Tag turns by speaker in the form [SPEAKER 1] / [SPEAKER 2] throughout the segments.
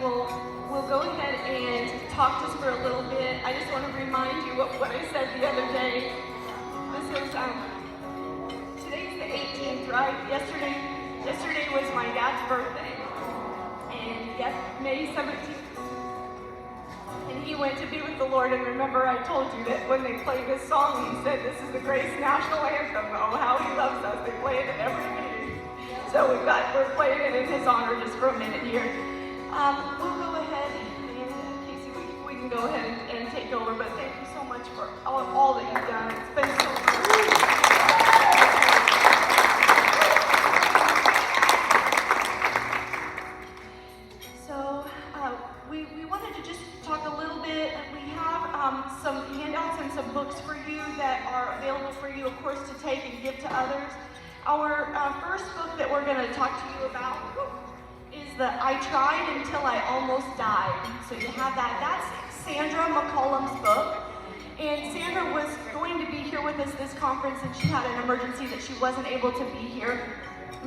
[SPEAKER 1] will go ahead and talk just for a little bit. I just want to remind you what I said the other day. This is today's the 18th, right? Yesterday was my dad's birthday, and yes, May 17th. And he went to be with the Lord. And remember, I told you that when they played this song, he said, "This is the Grace National Anthem. Oh, how He loves us." They play it at every meeting. So we're playing it in his honor just for a minute here. We'll go ahead, and Casey, we can go ahead and take over. But thank you so much for all that you've done. It's been so good. We wanted to just talk a little bit. We have some handouts and some books for you that are available for you, of course, to take and give to others. Our first book that we're going to talk to you about is the I Tried Until I Almost Died. So you have that. That's Sandra McCollum's book. And Sandra was going to be here with us this conference, and she had an emergency that she wasn't able to be here.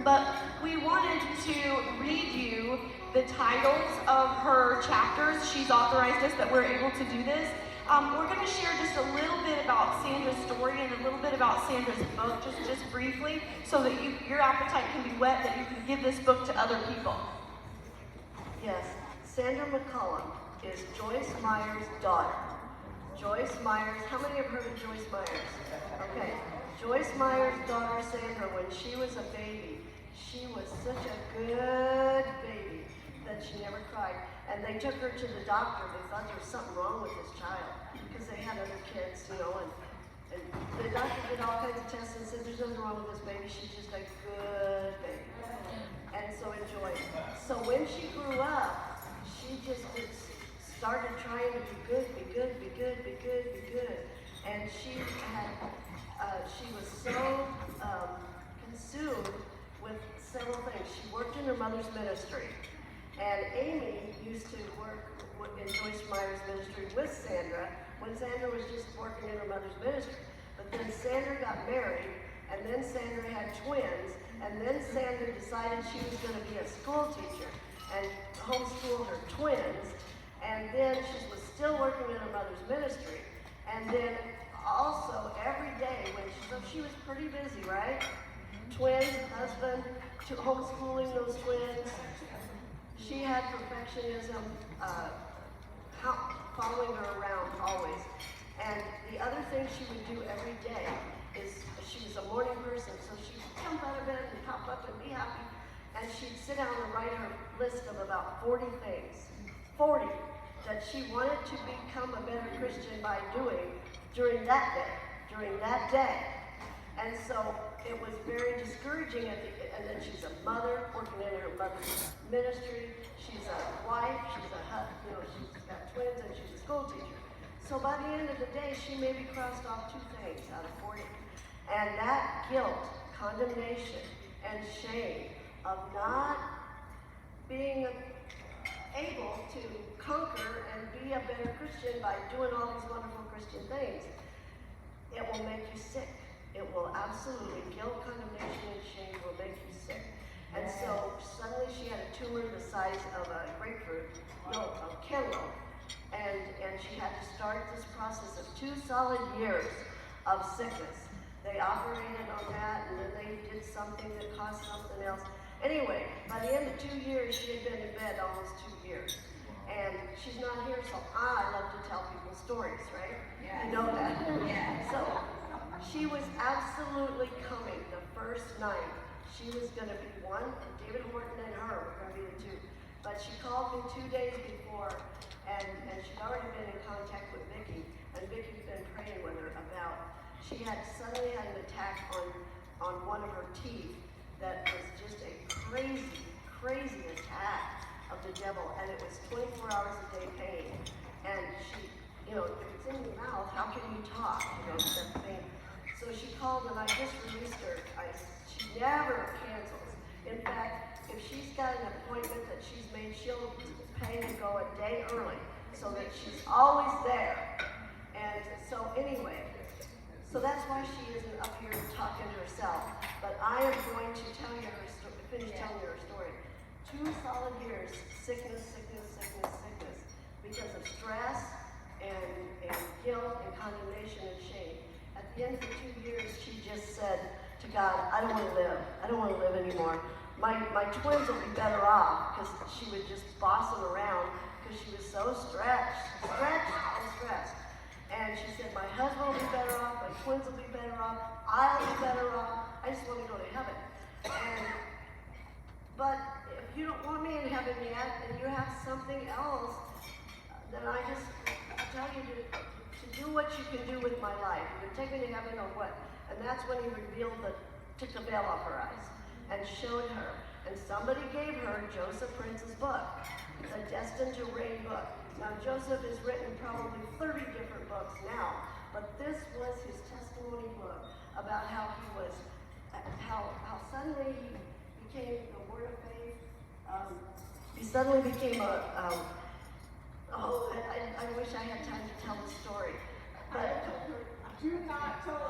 [SPEAKER 1] But we wanted to read you the titles of her chapters. She's authorized us that we're able to do this. We're going to share just a little bit about Sandra's story and a little bit about Sandra's book, just briefly, so that your appetite can be whet, that you can give this book to other people.
[SPEAKER 2] Yes, Sandra McCollum is Joyce Meyer's daughter. Joyce Myers, how many have heard of Joyce Myers? Okay, Joyce Meyer's daughter Sandra, when she was a baby, she was such a good baby that she never cried. And they took her to the doctor. They thought there was something wrong with this child because they had other kids, and the doctor did all kinds of tests and said, "There's nothing wrong with this baby. She's just a good baby." And so enjoyed. So when she grew up, she just started trying to be good. And she was so consumed with several things. She worked in her mother's ministry. And Amy used to work in Joyce Meyer's ministry with Sandra when Sandra was just working in her mother's ministry. But then Sandra got married, and then Sandra had twins, and then Sandra decided she was going to be a school teacher and homeschool her twins. And then she was still working in her mother's ministry. And then also every day she was pretty busy, right? Twins, husband, homeschooling those twins. She had perfectionism following her around always. And the other thing she would do every day is, she was a morning person, so she'd jump out of bed and pop up and be happy. And she'd sit down and write her list of about 40 things, 40, that she wanted to become a better Christian by doing during that day. And so it was very discouraging and then she's a mother working in her mother's ministry. She's a wife, she's got twins, and she's a school teacher. So by the end of the day, she maybe crossed off 2 things out of 40. And that guilt, condemnation, and shame of not being able to conquer and be a better Christian by doing all these wonderful Christian things, it will make you sick. It will absolutely, guilt, condemnation, and shame will make you sick. And so suddenly she had a tumor the size of a cantaloupe. And she had to start this process of 2 solid years of sickness. They operated on that, and then they did something that caused something else. Anyway, by the end of 2 years, she had been in bed almost 2 years. And she's not here, so I love to tell people stories, right? Yeah. You know that? Yeah. So she was absolutely coming the first night. She was going to be one, and David Horton and her were going to be the 2. But she called me 2 days before, and she'd already been in contact with Vicki, and Vicki's been praying with her about. She had suddenly had an attack on one of her teeth that was just a crazy attack of the devil, and it was 24 hours a day pain. And she, if it's in your mouth, how can you talk? That thing. So she called, and I just released her. She never cancels. In fact, if she's got an appointment that she's made, she'll pay to go a day early so that she's always there. And so anyway, so that's why she isn't up here talking to herself. But I am going to tell you finish telling you her story. 2 solid years, sickness because of stress and guilt and condemnation and shame. At the end of the 2 years, she just said to God, I don't want to live. I don't want to live anymore. My twins will be better off, because she would just boss them around because she was so stretched. And she said, my husband will be better off, my twins will be better off, I'll be better off. I just want to go to heaven. But if you don't want me in heaven yet, and you have something else, then I just tell you to do what you can do with my life. You're going to take me to heaven or what? And that's when he took the veil off her eyes and showed her. And somebody gave her Joseph Prince's book, the Destined to Reign book. Now, Joseph has written probably 30 different books now, but this was his testimony book about how he was, how suddenly he became the word of faith. He suddenly became I wish I had time to tell the story. But
[SPEAKER 3] do not tell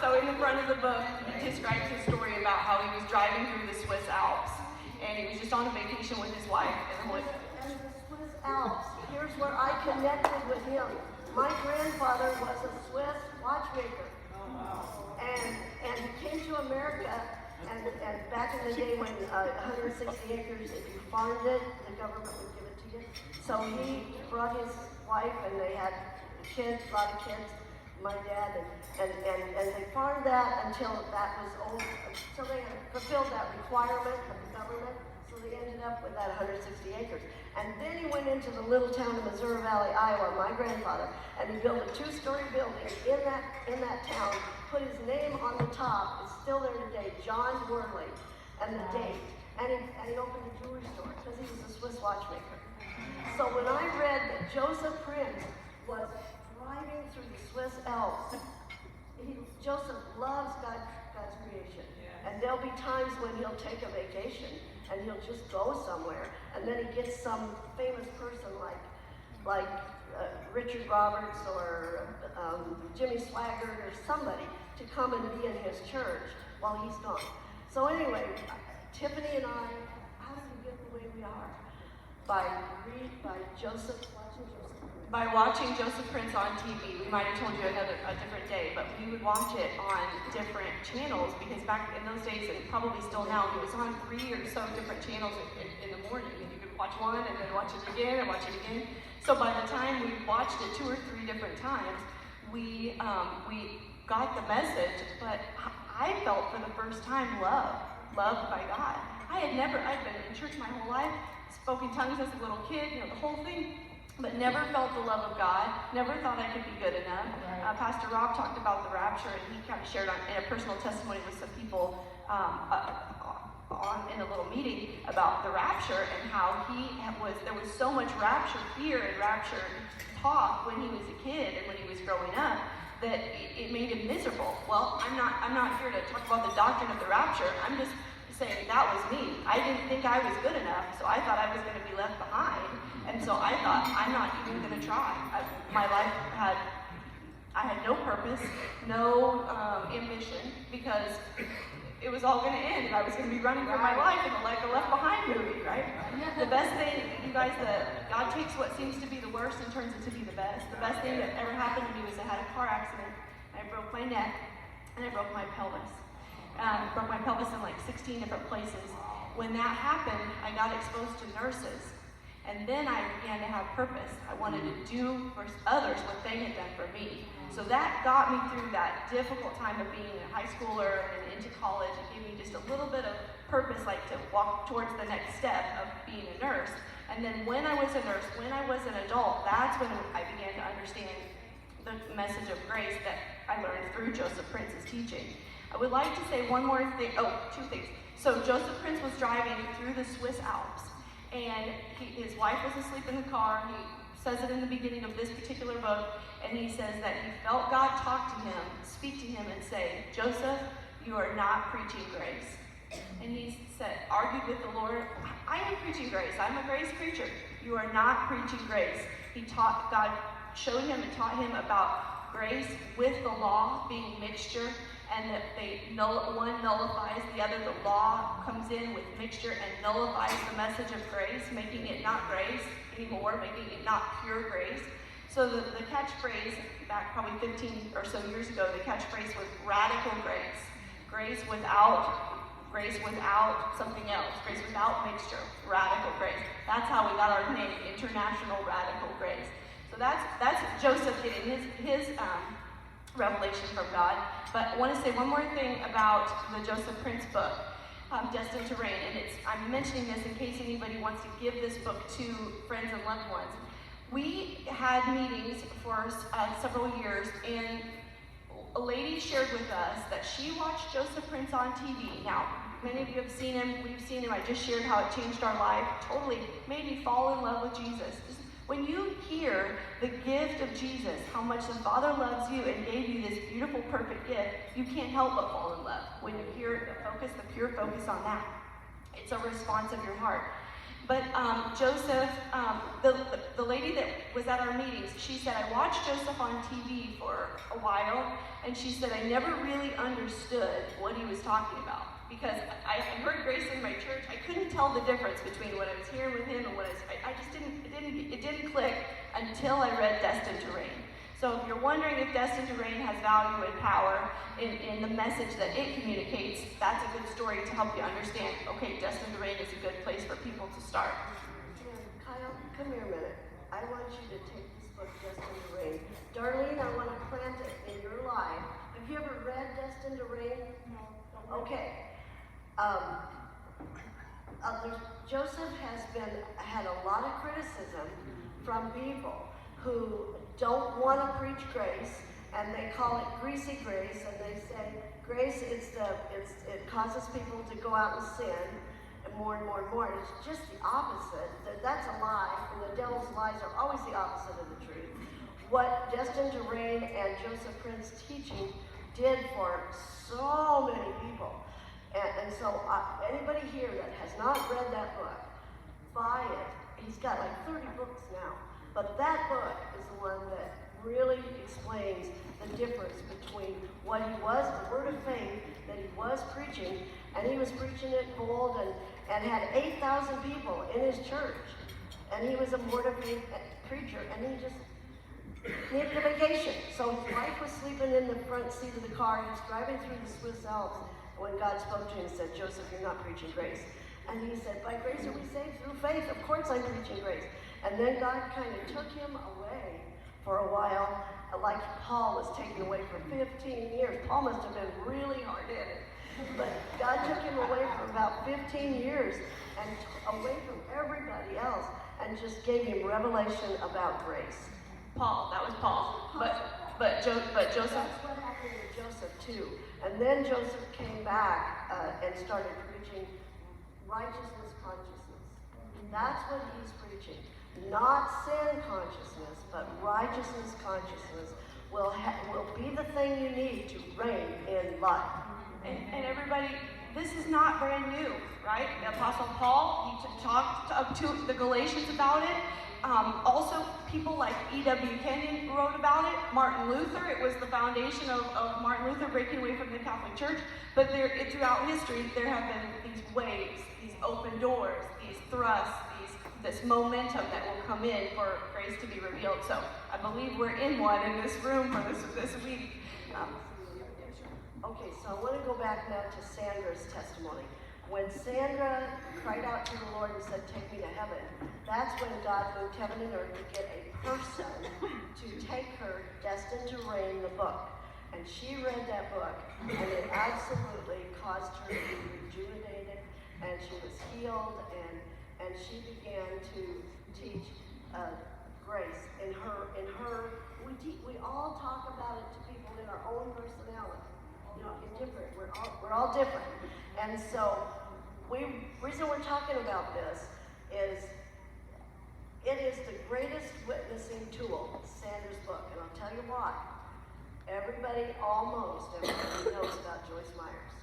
[SPEAKER 1] So in the front of the book, he describes his story about how he was driving through the Swiss Alps, and he was just on a vacation with his wife.
[SPEAKER 2] And the Swiss Alps, here's where I connected with him. My grandfather was a Swiss watchmaker, and he came to America, and back in the day when 160 acres, if you farmed it, the government would give it to you. So he brought his wife, and they had kids, a lot of kids, my dad, and they farmed that until that was old, until they had fulfilled that requirement of the government, so they ended up with that 160 acres. And then he went into the little town of Missouri Valley, Iowa, my grandfather, and he built a 2-story building in that town, put his name on the top, it's still there today, John Worley, and the date. And he opened a jewelry store because he was a Swiss watchmaker. So when I read that Joseph Prince was driving through the Swiss Alps, Joseph loves God's creation. And there'll be times when he'll take a vacation and he'll just go somewhere, and then he gets some famous person like Richard Roberts or Jimmy Swaggart or somebody to come and be in his church while he's gone. So anyway, Tiffany and I, how did we get the way we are? By Joseph.
[SPEAKER 1] By watching Joseph Prince on TV. We might have told you a different day, but we would watch it on different channels, because back in those days, and probably still now, it was on 3 or so different channels in the morning, and you could watch one and then watch it again and watch it again. So by the time we watched it 2 or 3 different times, we got the message, but I felt for the first time loved by God. I'd been in church my whole life, spoke in tongues as a little kid, the whole thing, but never felt the love of God, never thought I could be good enough. Pastor Rob talked about the rapture, and he kind of shared in a personal testimony with some people in a little meeting about the rapture, and how there was so much rapture fear and rapture talk when he was a kid and when he was growing up, that it made him miserable. Well, I'm not here to talk about the doctrine of the rapture. I'm just saying that was me. I didn't think I was good enough, so I thought I was going to be left behind. And so I thought, I'm not even going to try. My life I had no purpose, no ambition, because it was all going to end, and I was going to be running for my life in like a Left Behind movie, right? The best thing, you guys, that God takes what seems to be the worst and turns it to be the best. The best thing that ever happened to me was I had a car accident. I broke my neck, and I broke my pelvis. Broke my pelvis in like 16 different places. When that happened, I got exposed to nurses. And then I began to have purpose. I wanted to do for others what they had done for me. So that got me through that difficult time of being a high schooler and into college. It gave me just a little bit of purpose, like to walk towards the next step of being a nurse. And then when I was a nurse, when I was an adult, that's when I began to understand the message of grace that I learned through Joseph Prince's teaching. I would like to say one more thing, 2 things. So Joseph Prince was driving through the Swiss Alps, and his wife was asleep in the car. He says it in the beginning of this particular book, and he says that he felt God talk to him, speak to him, and say, Joseph, you are not preaching grace. And he said, argued with the Lord, I am preaching grace. I'm a grace preacher. You are not preaching grace. God showed him and taught him about grace with the law being mixture, and that one nullifies the other. The law comes in with mixture and nullifies the message of grace, making it not grace anymore, making it not pure grace. So the catchphrase, back probably 15 or so years ago, the catchphrase was radical grace. Grace without something else. Grace without mixture. Radical grace. That's how we got our name, International Radical Grace. So that's Joseph getting his revelation from God. But I want to say one more thing about the Joseph Prince book, Destined to Reign. And I'm mentioning this in case anybody wants to give this book to friends and loved ones. We had meetings for several years, and a lady shared with us that she watched Joseph Prince on TV. Now, many of you have seen him, we've seen him. I just shared how it changed our life, totally made me fall in love with Jesus. When you hear the gift of Jesus, how much the Father loves you and gave you this beautiful, perfect gift, you can't help but fall in love. When you hear the pure focus on that, it's a response of your heart. But Joseph, the lady that was at our meetings, she said, I watched Joseph on TV for a while, and she said, I never really understood what he was talking about. Because I heard Grace in my church, I couldn't tell the difference between what I was hearing with him and what I just it didn't click until I read Destined to Reign. So if you're wondering if Destined to Reign has value and power in the message that it communicates, that's a good story to help you understand, okay, Destined to Reign is a good place for people to start.
[SPEAKER 2] Kyle, come here a minute. I want you to take this book, Destined to Reign. Darlene, I want to plant it in your life. Have you ever read Destined to Reign?
[SPEAKER 3] No.
[SPEAKER 2] Okay. Joseph had a lot of criticism from people who don't want to preach grace, and they call it greasy grace, and they say grace it causes people to go out and sin, and more and more and more. It's just the opposite. That's a lie, and the devil's lies are always the opposite of the truth. What Destined to Reign and Joseph Prince teaching did for so many people. And so anybody here that has not read that book, buy it. He's got like 30 books now. But that book is the one that really explains the difference between what he was, the word of faith that he was preaching, and he was preaching it bold and had 8,000 people in his church. And he was a word of faith preacher, and he just needed a vacation. So his wife was sleeping in the front seat of the car. He was driving through the Swiss Alps when God spoke to him and said, Joseph, you're not preaching grace. And he said, by grace are we saved through faith. Of course I'm preaching grace. And then God kind of took him away for a while, like Paul was taken away for 15 years. Paul must have been really hard-headed. But God took him away for about 15 years and away from everybody else and just gave him revelation about grace.
[SPEAKER 1] Paul, that was Paul. But Joseph.
[SPEAKER 2] That's what happened to Joseph too. And then Joseph came back and started preaching righteousness consciousness. That's what he's preaching. Not sin consciousness, but righteousness consciousness will be the thing you need to reign in life.
[SPEAKER 1] And everybody, this is not brand new, right? The Apostle Paul, he talked to the Galatians about it. Also, people like E.W. Kenyon wrote about it. Martin Luther, it was the foundation of Martin Luther breaking away from the Catholic Church. But throughout history, there have been these waves, these open doors, these thrusts, this momentum that will come in for grace to be revealed. So I believe we're in one in this room for this week.
[SPEAKER 2] Okay, so I want to go back now to Sandra's testimony. When Sandra cried out to the Lord and said, take me to heaven, that's when God moved heaven and earth to get a person to take her Destined to Reign the book. And she read that book, and it absolutely caused her to be rejuvenated, and she was healed, and she began to teach grace in her. We all talk about it to people in our own personality. You know, it's different. We're all different. And so, reason we're talking about this is it is the greatest witnessing tool, Sandra's book, and I'll tell you why. Almost everybody knows about Joyce Meyers.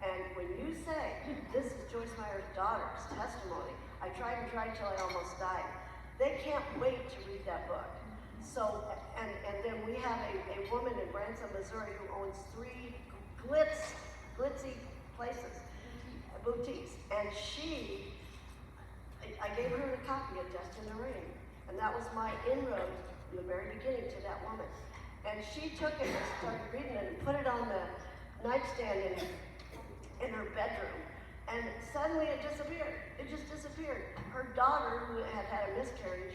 [SPEAKER 2] And when you say, this is Joyce Meyers' daughter's testimony, I tried till I almost died. They can't wait to read that book. So, and then we have a woman in Branson, Missouri who owns 3 glitzy places, boutiques. And I gave her the copy of Just in the Rain. And that was my inroad in the very beginning to that woman. And she took it and started reading it and put it on the nightstand in her bedroom. And suddenly it disappeared. It just disappeared. Her daughter, who had a miscarriage,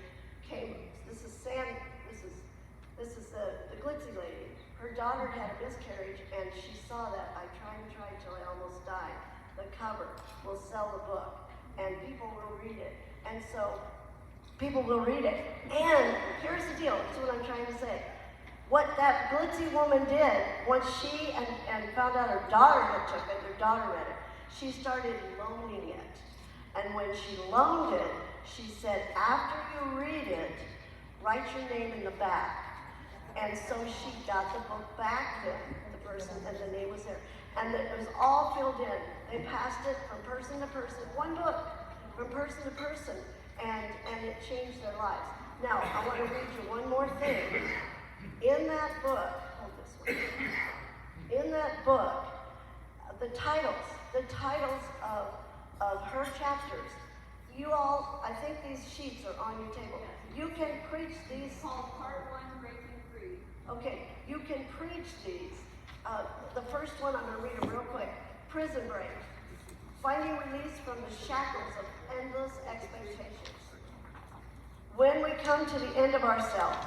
[SPEAKER 2] came. This is the glitzy lady. Her daughter had a miscarriage, and she saw that. I tried till I almost died. The cover will sell the book, and people will read it. And so people will read it. And here's the deal. This is what I'm trying to say. What that glitzy woman did, once she and found out her daughter had took it, her daughter read it, she started loaning it. And when she loaned it, she said, after you read it, write your name in the back. And so she got the book back to the person, and the name was there. And it was all filled in. They passed it from person to person, one book, from person to person, and it changed their lives. Now, I want to read you one more thing. In that book, hold this one. In that book, the titles of her chapters, you all, I think these sheets are on your table. You can preach these.
[SPEAKER 3] Called Part 1, Breaking Free.
[SPEAKER 2] Okay, you can preach these. The first one, I'm going to read it real quick. Prison Break. Finding release from the shackles of endless expectations. When we come to the end of ourselves,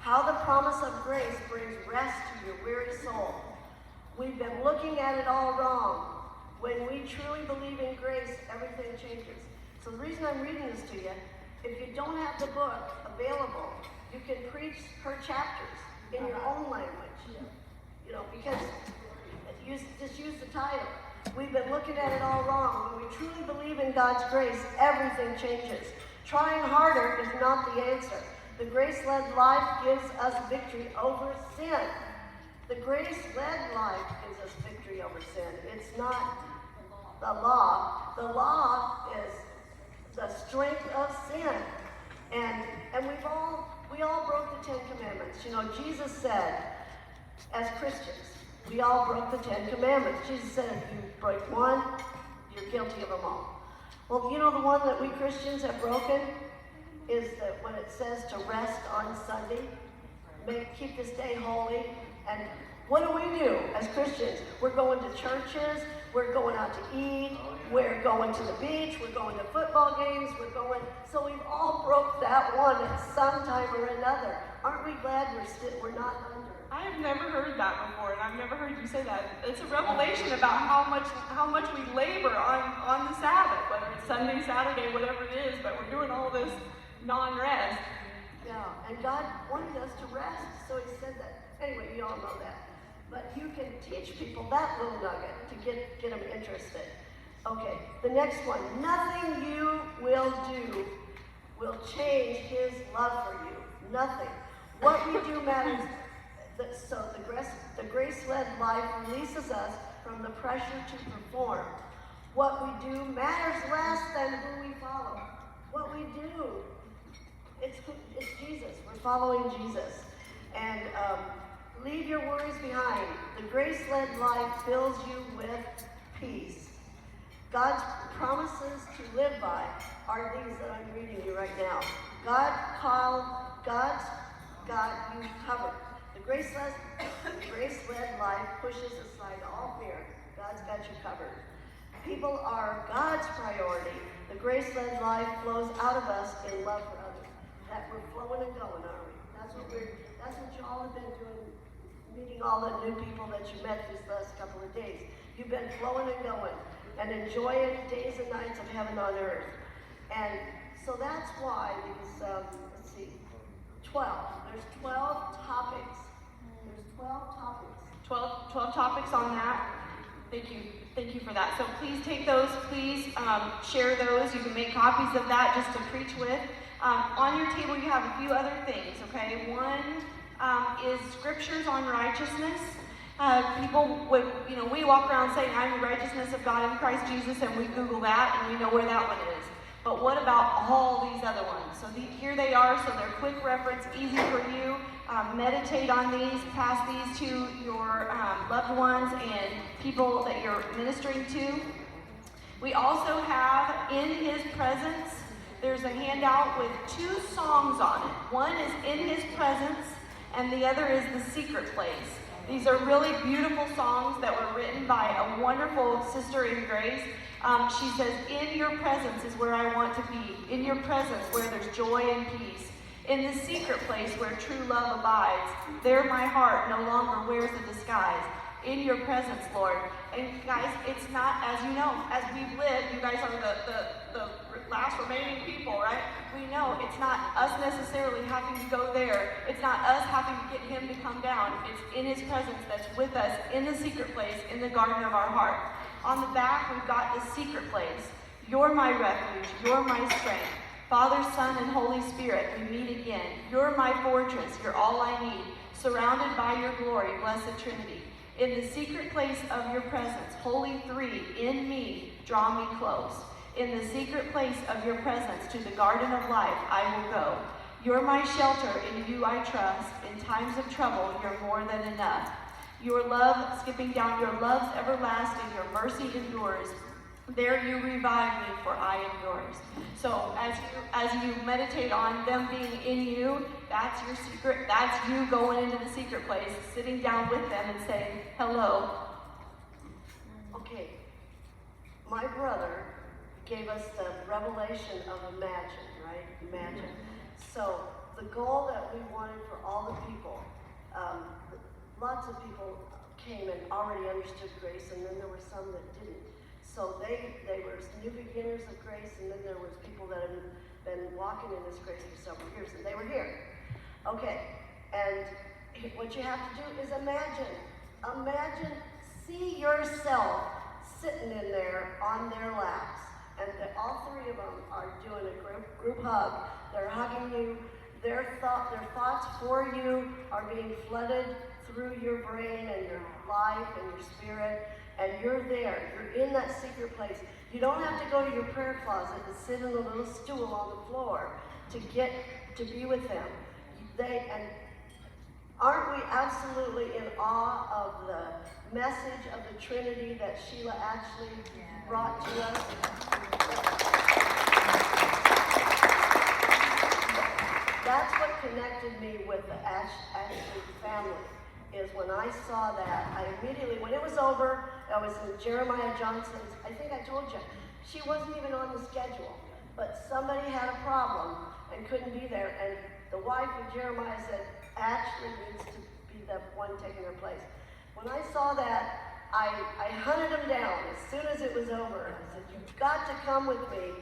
[SPEAKER 2] how the promise of grace brings rest to your weary soul. We've been looking at it all wrong. When we truly believe in grace, everything changes. So the reason I'm reading this to you, if you don't have the book available, you can preach her chapters in your own language. You know, because just use the title. We've been looking at it all wrong. When we truly believe in God's grace, everything changes. Trying harder is not the answer. The grace-led life gives us victory over sin. The grace-led life gives us victory over sin. It's not the law. The law is the strength of sin. And we all broke the 10 Commandments. You know, Jesus said, as Christians, we all broke the 10 Commandments. Jesus said, if you break one, you're guilty of them all. Well, you know the one that we Christians have broken is that when it says to rest on Sunday, keep this day holy. And what do as Christians? We're going to churches, we're going out to eat, we're going to the beach, we're going to football games, so we've all broke that one at some time or another. Aren't we glad we're not under?
[SPEAKER 1] I have never heard that before, and I've never heard you say that. It's a revelation about how much we labor on the Sabbath, whether it's Sunday, Saturday, whatever it is, but we're doing all this non-rest.
[SPEAKER 2] Yeah, and God wanted us to rest, so he said that. Anyway, you all know that. But you can teach people that little nugget to get them interested. Okay, the next one. Nothing you will do will change his love for you. Nothing. What we do matters. So the grace-led life releases us from the pressure to perform. What we do matters less than who we follow. What we do, it's Jesus. We're following Jesus. And leave your worries behind. The grace-led life fills you with peace. God's promises to live by are these that I'm reading you right now. God's got you covered. The grace-led life pushes aside all fear. God's got you covered. People are God's priority. The grace-led life flows out of us in love for others. That we're flowing and going, aren't we? That's what y'all have been doing, meeting all the new people that you met these last couple of days. You've been flowing and going and enjoying days and nights of heaven on earth. And so that's why these, 12. There's 12 topics. There's 12 topics.
[SPEAKER 1] 12 topics on that. Thank you for that. So please take those, please share those. You can make copies of that just to preach with. On your table you have a few other things, okay? One is scriptures on righteousness. People would, we walk around saying, I'm the righteousness of God in Christ Jesus, and we Google that and we know where that one is. But what about all these other ones? So here they are, so they're quick reference, easy for you. Meditate on these, pass these to your loved ones and people that you're ministering to. We also have In His Presence. There's a handout with 2 songs on it. One is In His Presence, and the other is The Secret Place. These are really beautiful songs that were written by a wonderful sister in Grace. She says, in your presence is where I want to be. In your presence where there's joy and peace. In the secret place where true love abides. There my heart no longer wears a disguise. In your presence, Lord. And guys, it's not, as you know, as we've lived, you guys are the last remaining people, right? We know it's not us necessarily having to go there. It's not us having to get Him to come down. It's in His presence that's with us in the secret place, in the garden of our heart. On the back, we've got the secret place. You're my refuge. You're my strength. Father, Son, and Holy Spirit, we meet again. You're my fortress. You're all I need. Surrounded by your glory, blessed Trinity. In the secret place of your presence, Holy Three, in me, draw me close. In the secret place of your presence, to the garden of life, I will go. You're my shelter, in you I trust. In times of trouble, you're more than enough. Your love, skipping down, your love's everlasting, your mercy endures. There you revive me, for I am yours. So as you meditate on them being in you, that's your secret. That's you going into the secret place, sitting down with them and saying, hello.
[SPEAKER 2] Okay, my brother gave us the revelation of imagine, right? Imagine. So the goal that we wanted for all the people, lots of people came and already understood grace, and then there were some that didn't. So they were new beginners of grace, and then there was people that had been walking in this grace for several years, and they were here. Okay, and what you have to do is imagine, see yourself sitting in there on their laps, and all 3 of them are doing a group hug. They're hugging you. Their thoughts for you are being flooded through your brain and your life and your spirit. And you're there. You're in that secret place. You don't have to go to your prayer closet and sit in a little stool on the floor to get to be with them. And aren't we absolutely in awe of the message of the Trinity that Sheila actually brought to us? That's what connected me with the Ashley family. Is when I saw that, I immediately, when it was over, I was in Jeremiah Johnson's, I think I told you, she wasn't even on the schedule, but somebody had a problem and couldn't be there, and the wife of Jeremiah said, Ashley needs to be the one taking her place. When I saw that, I hunted him down as soon as it was over, and I said, you've got to come with me.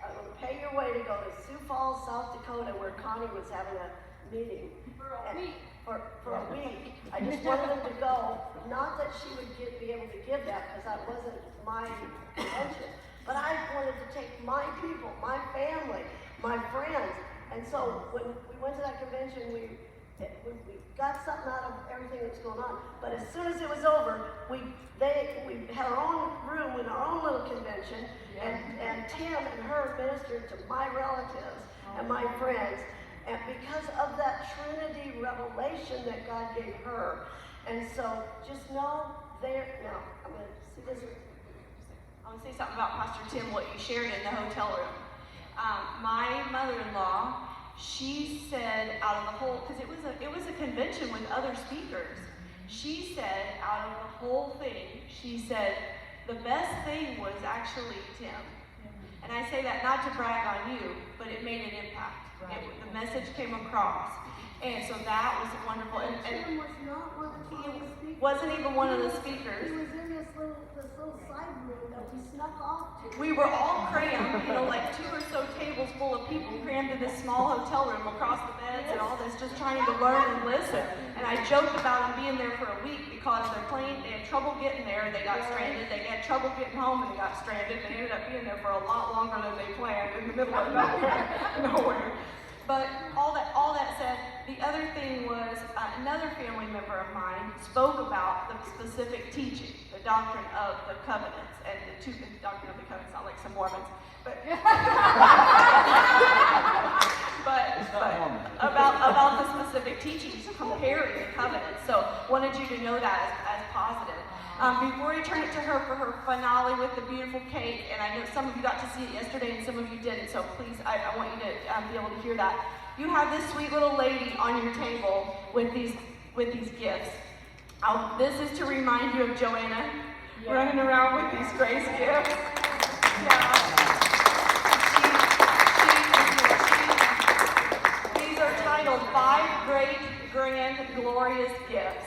[SPEAKER 2] I will pay your way to go to Sioux Falls, South Dakota, where Connie was having a meeting. For a week. I just wanted them to go. Not that she would be able to give that, because that wasn't my intention. But I wanted to take my people, my family, my friends. And so when we went to that convention, we got something out of everything that's going on. But as soon as it was over, we had our own room in our own little convention, and Tim and her ministered to my relatives and my friends. And because of that Trinity revelation that God gave her. And so just know now, I'm going to see this.
[SPEAKER 1] I want to say something about Pastor Tim, what you shared in the hotel room. My mother-in-law, she said out of the whole, because it was a convention with other speakers. She said out of the whole thing, she said, the best thing was actually Tim. And I say that not to brag on you, but it made an impact. The message came across. And so that was wonderful. And
[SPEAKER 2] Tim was not one of the speakers.
[SPEAKER 1] Wasn't even one of the speakers.
[SPEAKER 2] He was in this little side room that we snuck off to.
[SPEAKER 1] We were all crammed, like 2 or so tables full of people crammed in this small hotel room across the beds and all this, just trying to learn and listen. And I joked about them being there for a week because their plane, they had trouble getting there, they got stranded. They had trouble getting home and they got stranded. They ended up being there for a lot longer than they planned in the middle of nowhere. But all that said, the other thing was another family member of mine spoke about the specific teaching, the doctrine of the covenants, and the doctrine of the covenants, not like some Mormons, but about the specific teachings comparing the covenants. So wanted you to know that as positive. Before I turn it to her for her finale with the beautiful cake, and I know some of you got to see it yesterday and some of you didn't, so please, I want you to be able to hear that. You have this sweet little lady on your table with these gifts. This is to remind you of JoAnna running around with these grace gifts. Yeah. These are titled 5 Great, Grand, Glorious Gifts.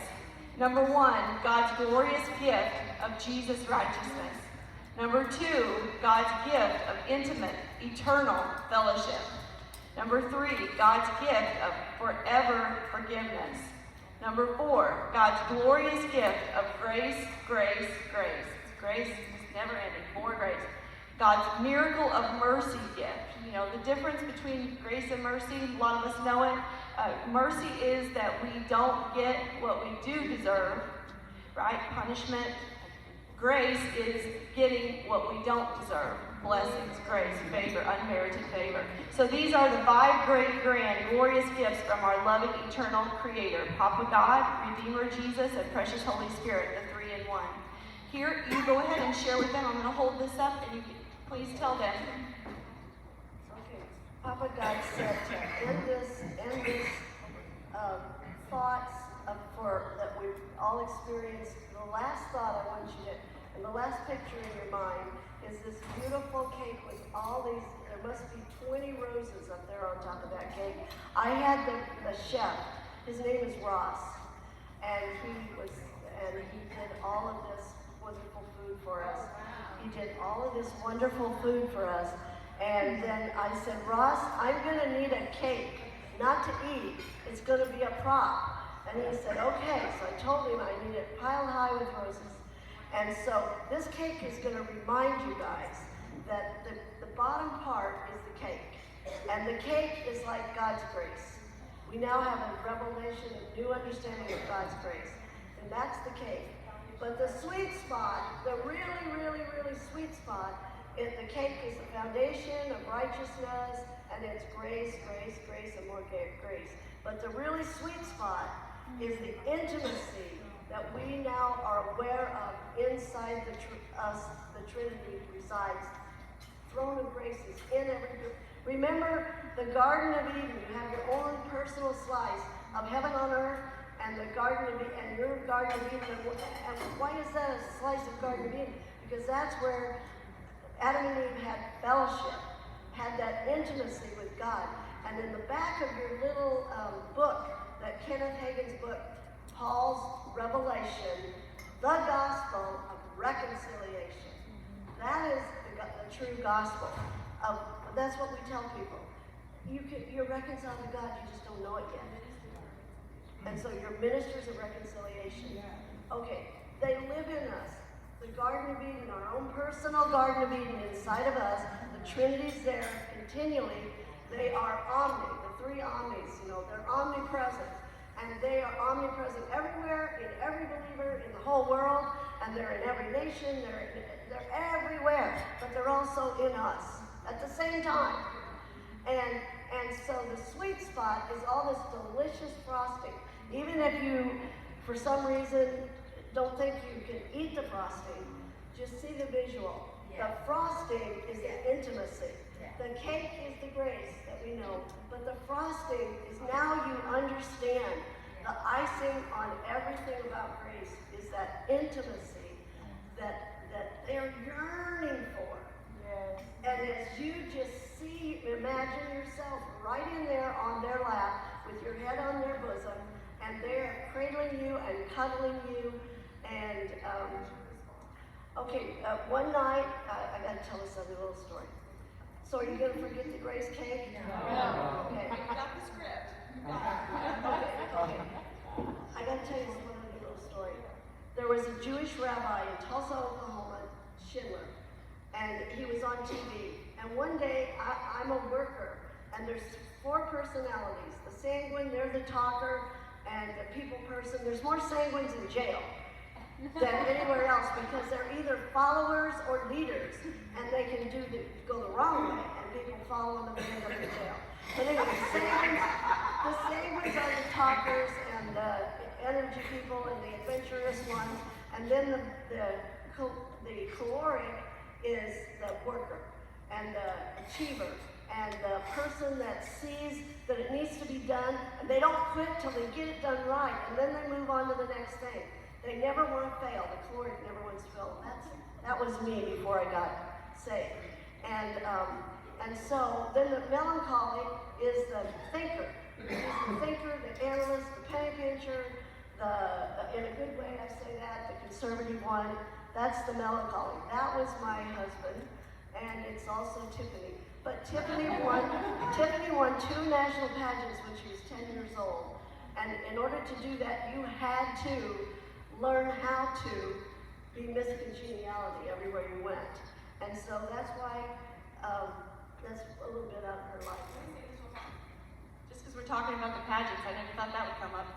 [SPEAKER 1] Number 1, God's glorious gift of Jesus' righteousness. Number 2, God's gift of intimate, eternal fellowship. Number 3, God's gift of forever forgiveness. Number 4, God's glorious gift of grace, grace, grace. Grace is never ending, more grace. God's miracle of mercy gift. You know, the difference between grace and mercy, a lot of us know it. Mercy is that we don't get what we do deserve, right? Punishment. Grace is getting what we don't deserve. Blessings, grace, favor, unmerited favor. So these are the 5 great, grand, glorious gifts from our loving, eternal Creator, Papa God, Redeemer Jesus, and Precious Holy Spirit, the 3 in 1. Here, you go ahead and share with them. I'm going to hold this up, and you can please tell them.
[SPEAKER 2] Okay, Papa God said to end this thoughts that we've all experienced. The last thought I want you to, and the last picture in your mind, is this beautiful cake with all these, there must be 20 roses up there on top of that cake. I had the chef, his name is Ross, and he did all of this wonderful food for us. He did all of this wonderful food for us. And then I said, Ross, I'm gonna need a cake, not to eat, it's gonna be a prop. And he said, okay. So I told him I need it piled high with roses. And so this cake is going to remind you guys that the bottom part is the cake. And the cake is like God's grace. We now have a revelation, a new understanding of God's grace. And that's the cake. But the sweet spot, the really, really, really sweet spot, the cake is the foundation of righteousness, and it's grace, grace, grace, and more grace. But the really sweet spot is the intimacy that we now are aware of inside us, the Trinity resides. Throne of grace is in every. Remember the Garden of Eden. You have your own personal slice of heaven on earth, and the Garden of Eden, and your Garden of Eden. And why is that a slice of Garden of Eden? Because that's where Adam and Eve had fellowship, had that intimacy with God. And in the back of your little book, that Kenneth Hagin's book, Paul's Revelation, the Gospel of Reconciliation. That is the true gospel. That's what we tell people. You're reconciled to God, you just don't know it yet. And so you're ministers of reconciliation. Okay, they live in us. The Garden of Eden, our own personal Garden of Eden inside of us, the Trinity's there continually. They are omni, the 3 omnis, they're omnipresent. And they are omnipresent everywhere, in every believer, in the whole world, and they're in every nation, they're everywhere, but they're also in us at the same time. And so the sweet spot is all this delicious frosting. Even if you, for some reason, don't think you can eat the frosting, just see the visual. The frosting is the intimacy. The cake is the grace that we know, but the frosting is now you understand. The icing on everything about grace is that intimacy that they're yearning for. Yes. And as you just imagine yourself right in there on their lap with your head on their bosom, and they're cradling you and cuddling you. And one night, I got to tell this other little story. So are you going to forget the grace cake?
[SPEAKER 3] No.
[SPEAKER 2] Okay.
[SPEAKER 3] I got the script.
[SPEAKER 2] Okay. I got to tell you one other little story. There was a Jewish rabbi in Tulsa, Oklahoma, Schindler, and he was on TV. And one day, I'm a worker, and there's 4 personalities. The sanguine, they're the talker, and the people person. There's more sanguines in jail than anywhere else because they're either followers or leaders, and they can go the wrong way, and people follow them and end up in jail. But anyway, the sanguines are the talkers and the energy people and the adventurous ones, and then the caloric is the worker and the achiever and the person that sees that it needs to be done, and they don't quit till they get it done right, and then they move on to the next thing. They never want to fail. The caloric never wants to fail. That was me before I got saved. And so then the melancholy is the thinker. He's the thinker, the analyst, the penny pincher, in a good way I say that, the conservative one. That's the melancholy. That was my husband, and it's also Tiffany. But Tiffany won 2 national pageants when she was 10 years old. And in order to do that, you had to learn how to be Miss Congeniality everywhere you went. And so that's why, that's a little bit out of her life.
[SPEAKER 1] Just because we're talking about the pageants, I never thought that would come up.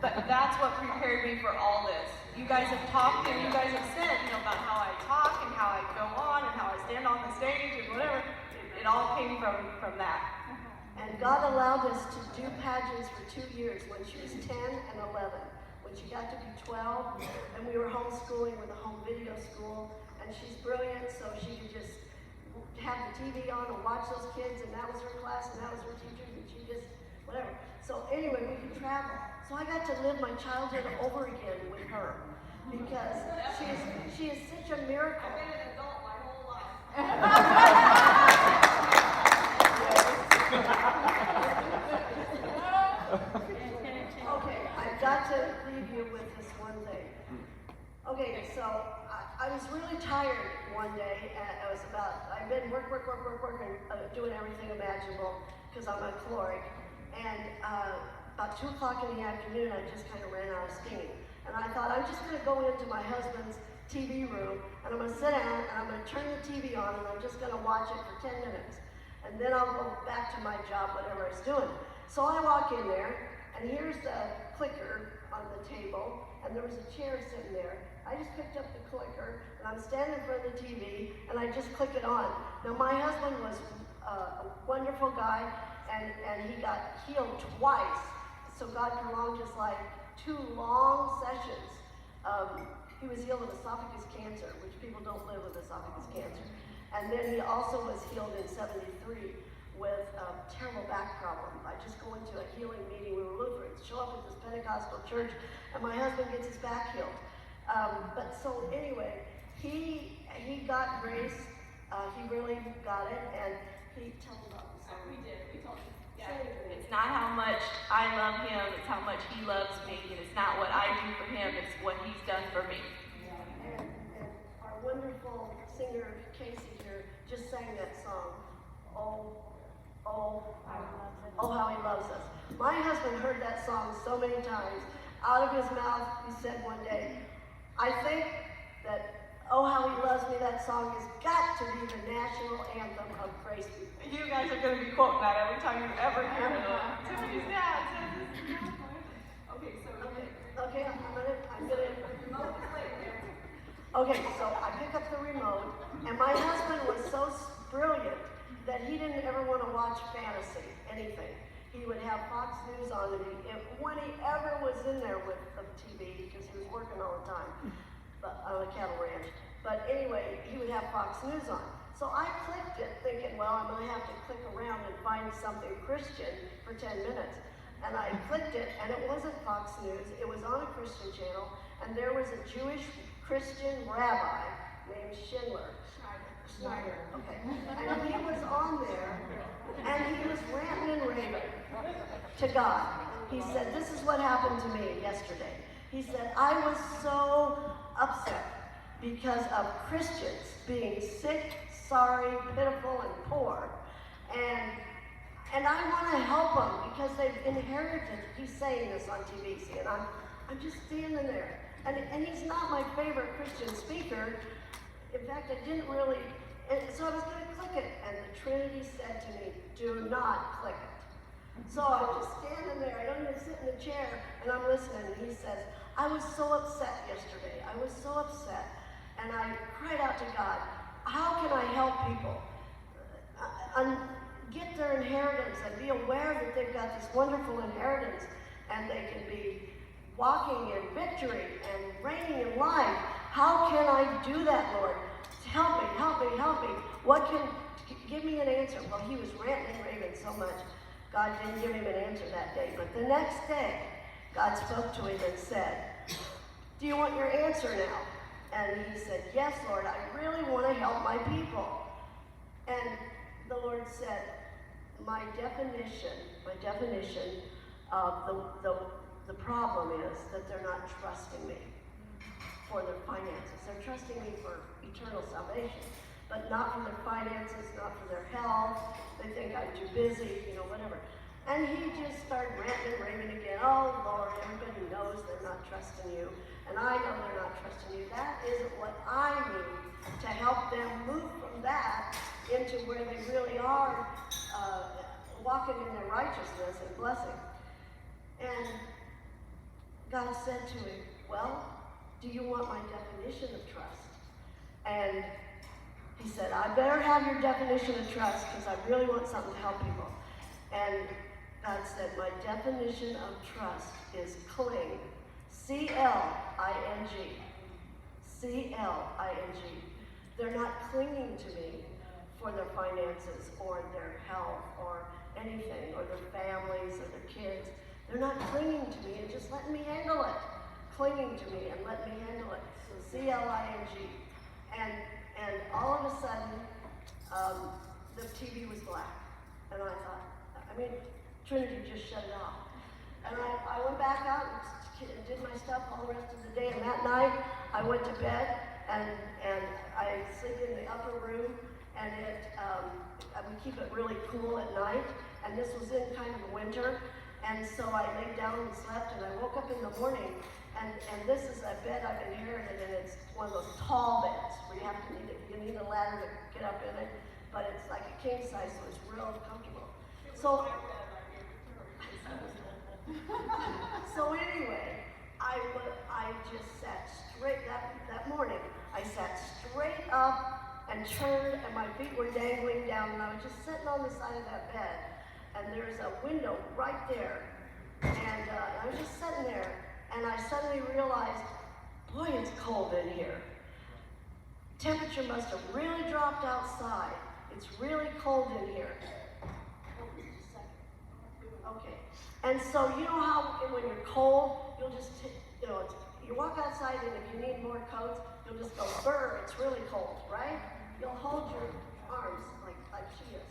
[SPEAKER 1] But that's what prepared me for all this. You guys have talked and you guys have said, about how I talk and how I go on and how I stand on the stage and whatever. It all came from that.
[SPEAKER 2] And God allowed us to do pageants for 2 years when she was 10 and 11. When she got to be 12, and we were homeschooling with a home video school, and she's brilliant, so she could just have the TV on and watch those kids, and that was her class, and that was her teachers, and she just, whatever. So anyway, we could travel. So I got to live my childhood over again with her, because she is such a miracle.
[SPEAKER 3] I've been an adult my whole life.
[SPEAKER 2] Okay, I've got to leave you with this one thing. Okay, so I was really tired one day, and I've been working, doing everything imaginable, because I'm a caloric, and about 2 o'clock in the afternoon, I just kind of ran out of steam. And I thought, I'm just going to go into my husband's TV room, and I'm going to sit down, and I'm going to turn the TV on, and I'm just going to watch it for 10 minutes. And then I'll go back to my job, whatever I was doing. So I walk in there, and here's the clicker on the table, and there was a chair sitting there. I just picked up the clicker, and I'm standing in front of the TV, and I just click it on. Now, my husband was a wonderful guy, and he got healed twice. So God prolonged his life 2 long sessions. He was healed of esophagus cancer, which people don't live with esophagus cancer. And then he also was healed in '73 with a terrible back problem. I just go into a healing meeting. We were Lutherans, show up at this Pentecostal church, and my husband gets his back healed. But so anyway, he got grace. He really got it, and he told me about this.
[SPEAKER 3] We did. We told you. Yeah.
[SPEAKER 1] It's not how much I love him, it's how much he loves me. And it's not what I do for him, it's what he's done for me.
[SPEAKER 2] And our wonderful singer, Casey here, just sang that song, Oh, how he loves us. My husband heard that song so many times. Out of his mouth, he said one day, I think that Oh, How He Loves Me, that song has got to be the national anthem of praise people.
[SPEAKER 1] You guys are going to be quoting that every time you ever hear it. Tiffany's dad says this.
[SPEAKER 3] Okay, so
[SPEAKER 2] Okay, I'm gonna. Okay, so I pick up the remote, and my husband was so brilliant that he didn't ever want to watch fantasy, anything. He would have Fox News on, and when he ever was in there with the TV, because he was working all the time on a cattle ranch. But anyway, he would have Fox News on. So I clicked it, thinking, well, I'm going to have to click around and find something Christian for 10 minutes. And I clicked it, and it wasn't Fox News. It was on a Christian channel, and there was a Jewish Christian rabbi named Schneider. Okay. And he was on there, and he was ranting and raving to God. He said, this is what happened to me yesterday. He said, I was so upset because of Christians being sick, sorry, pitiful, and poor. And I want to help them because they've inherited, he's saying this on TV, see, and I'm just standing there. And he's not my favorite Christian speaker. In fact, I didn't really, and so I was going to click it, and the Trinity said to me, do not click it. So I'm just standing there. I don't even sit in the chair, and I'm listening. And he says, I was so upset yesterday. I was so upset. And I cried out to God, how can I help people get their inheritance and be aware that they've got this wonderful inheritance and they can be walking in victory and reigning in life? How can I do that, Lord? Help me, help me, help me. Give me an answer. Well, he was ranting and raving so much, God didn't give him an answer that day. But the next day, God spoke to him and said, do you want your answer now? And he said, yes, Lord, I really want to help my people. And the Lord said, my definition of the problem is that they're not trusting me for their finances. They're trusting me for eternal salvation, but not for their finances, not for their health. They think I'm too busy, whatever. And he just started ranting and raving again. Oh, Lord, everybody knows they're not trusting you. And I know they're not trusting you. That isn't what I need to help them move from that into where they really are walking in their righteousness and blessing. And God said to him, well, do you want my definition of trust? And he said, I better have your definition of trust because I really want something to help people. And God said, my definition of trust is cling. C-L-I-N-G. C-L-I-N-G. They're not clinging to me for their finances or their health or anything, or their families or their kids. They're not clinging to me and just letting me handle it. Clinging to me and letting me handle it. So C-L-I-N-G. And all of a sudden, the TV was black. And I thought, Trinity just shut it off. And I went back out and did my stuff all the rest of the day. And that night, I went to bed, and I sleep in the upper room, and we keep it really cool at night. And this was in kind of winter. And so I laid down and slept, and I woke up in the morning, and this is a bed I've inherited, and it's one of those tall beds where you need a ladder to get up in it, but it's like a king size, so it's real comfortable. So anyway, I just sat straight, that morning, I sat straight up and turned, and my feet were dangling down, and I was just sitting on the side of that bed, and there's a window right there, and I was just sitting there, and I suddenly realized, boy, it's cold in here. Temperature must have really dropped outside. It's really cold in here. Hold on just a second. Okay. And so you know how when you're cold, you'll just, you walk outside, and if you need more coats, you'll just go, brr, it's really cold, right? You'll hold your arms like she is.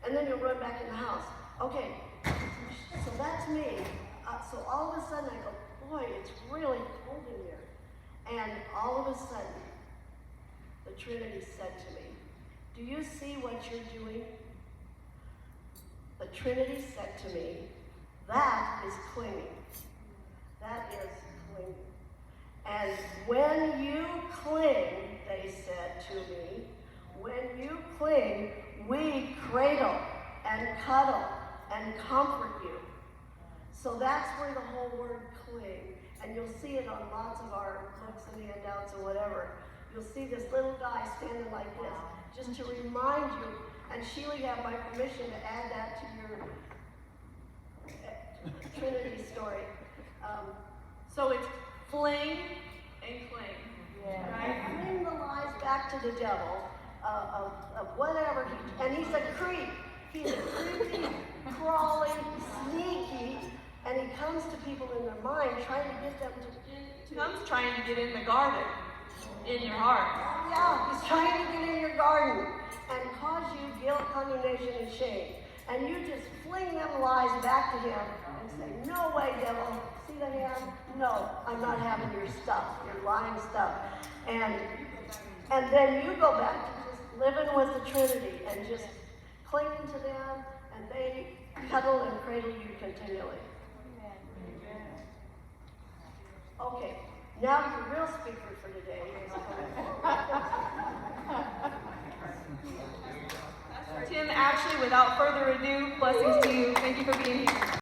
[SPEAKER 2] And then you'll run back in the house. Okay, so that's me. So all of a sudden I go, boy, it's really cold in here. And all of a sudden, the Trinity said to me, do you see what you're doing? The Trinity said to me, that is clinging. That is clinging. And when you cling, they said to me, when you cling, we cradle and cuddle and comfort you. So that's where the whole word cling, and you'll see it on lots of our books and handouts or whatever. You'll see this little guy standing like this, just to remind you. And Sheila, you have my permission to add that to your Trinity story.
[SPEAKER 1] So it's fling and cling.
[SPEAKER 2] Yeah.
[SPEAKER 1] Right?
[SPEAKER 2] Bring the lies back to the devil of whatever and he's a creep. He's a creepy, crawly, sneaky, and he comes to people in their mind trying to get them to
[SPEAKER 1] Comes trying to get in the garden, in your heart.
[SPEAKER 2] Yeah, he's trying to get in your garden and cause you guilt, condemnation, and shame. And you just fling them lies back to him and say, no way, devil. See the hand? No, I'm not having your stuff, your lying stuff. And then you go back to just living with the Trinity and just clinging to them, and they cuddle and cradle you continually. Okay, now your real speaker for today is coming forward.
[SPEAKER 1] Tim, Ashley, without further ado, blessings to you. Thank you for being here.